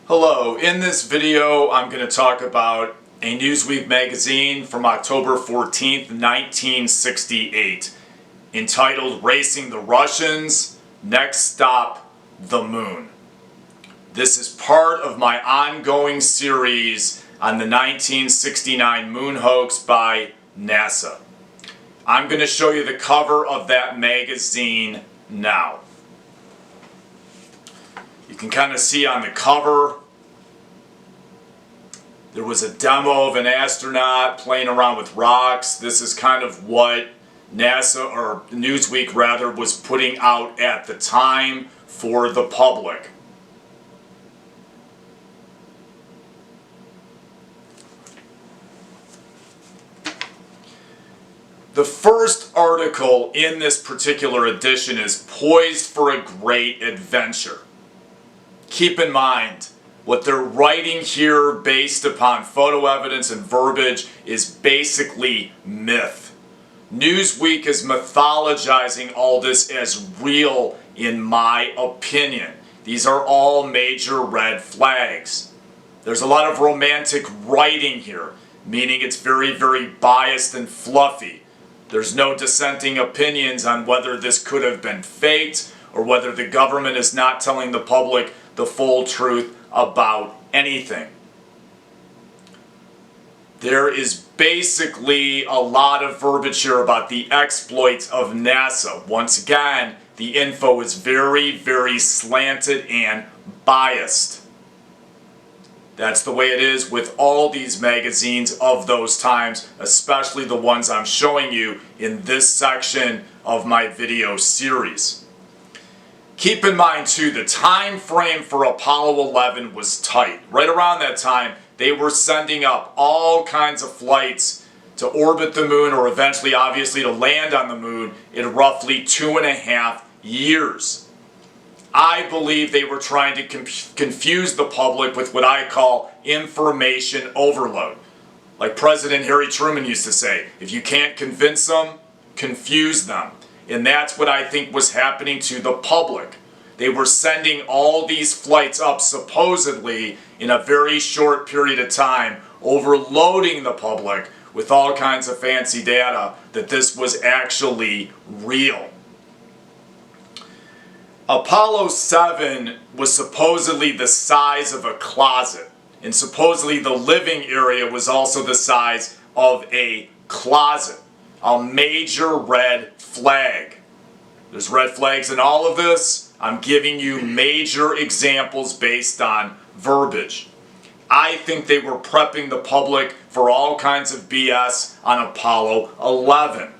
Hello, in this video I'm going to talk about a Newsweek magazine from October 14th, 1968, entitled Racing the Russians, Next Stop, the Moon. This is part of my ongoing series on the 1969 moon hoax by NASA. I'm going to show you the cover of that magazine now. You can kind of see on the cover, there was a demo of an astronaut playing around with rocks. This is kind of what NASA, or Newsweek rather, was putting out at the time for the public. The first article in this particular edition is poised for a great adventure. Keep in mind, what they're writing here based upon photo evidence and verbiage is basically myth. Newsweek is mythologizing all this as real, in my opinion. These are all major red flags. There's a lot of romantic writing here, meaning it's very, very biased and fluffy. There's no dissenting opinions on whether this could have been faked or whether the government is not telling the public the full truth about anything. There is basically a lot of verbiage here about the exploits of NASA. Once again, the info is very, very slanted and biased. That's the way it is with all these magazines of those times, especially the ones I'm showing you in this section of my video series. Keep in mind too, the time frame for Apollo 11 was tight. Right around that time, they were sending up all kinds of flights to orbit the moon, or eventually, obviously, to land on the moon in roughly 2.5 years. I believe they were trying to confuse the public with what I call information overload. Like President Harry Truman used to say, if you can't convince them, confuse them. And that's what I think was happening to the public. They were sending all these flights up supposedly in a very short period of time, overloading the public with all kinds of fancy data that this was actually real. Apollo 7 was supposedly the size of a closet, and supposedly the living area was also the size of a closet. A major red flag. There's red flags in all of this. I'm giving you major examples based on verbiage. I think they were prepping the public for all kinds of BS on Apollo 11.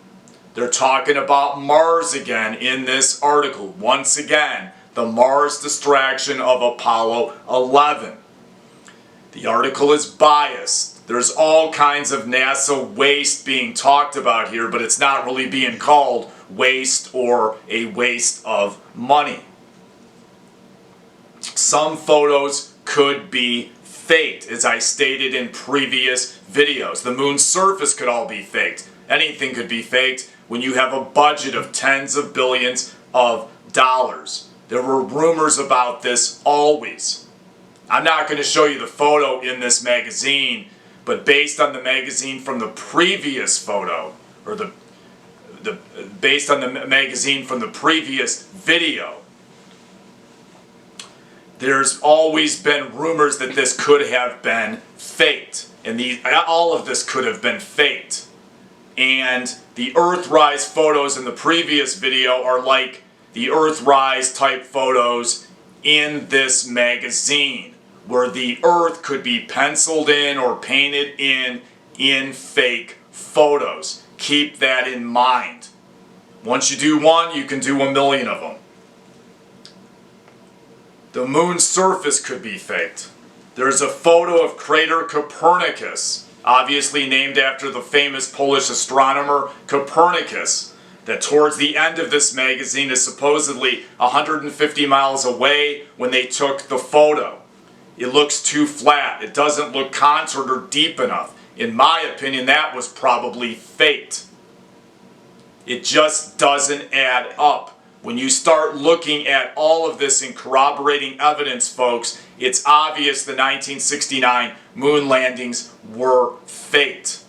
They're talking about Mars again in this article. Once again, the Mars distraction of Apollo 11. The article is biased. There's all kinds of NASA waste being talked about here, but it's not really being called waste or a waste of money. Some photos could be faked, as I stated in previous videos. The moon's surface could all be faked. Anything could be faked when you have a budget of tens of billions of dollars. There were rumors about this always. I'm not going to show you the photo in this magazine, but based on the magazine from the previous photo, or based on the magazine from the previous video, there's always been rumors that this could have been faked. And all of this could have been faked. And the Earthrise photos in the previous video are like the Earthrise type photos in this magazine, where the Earth could be penciled in or painted in fake photos. Keep that in mind. Once you do one, you can do 1,000,000 of them. The moon's surface could be faked. There's a photo of crater Copernicus, obviously named after the famous Polish astronomer Copernicus, that towards the end of this magazine is supposedly 150 miles away when they took the photo. It looks too flat. It doesn't look contoured or deep enough. In my opinion, that was probably faked. It just doesn't add up When you start looking at all of this and corroborating evidence, folks, it's obvious the 1969 moon landings were faked.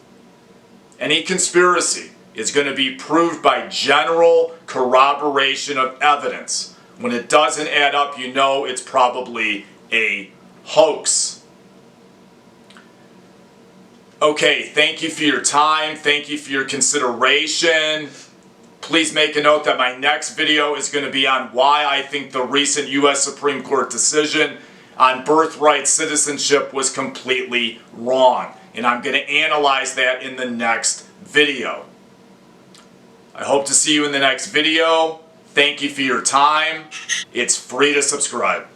Any conspiracy is going to be proved by general corroboration of evidence. When it doesn't add up, you know it's probably a hoax. Okay, thank you for your time. Thank you for your consideration. Please make a note that my next video is going to be on why I think the recent U.S. Supreme Court decision on birthright citizenship was completely wrong. And I'm going to analyze that in the next video. I hope to see you in the next video. Thank you for your time. It's free to subscribe.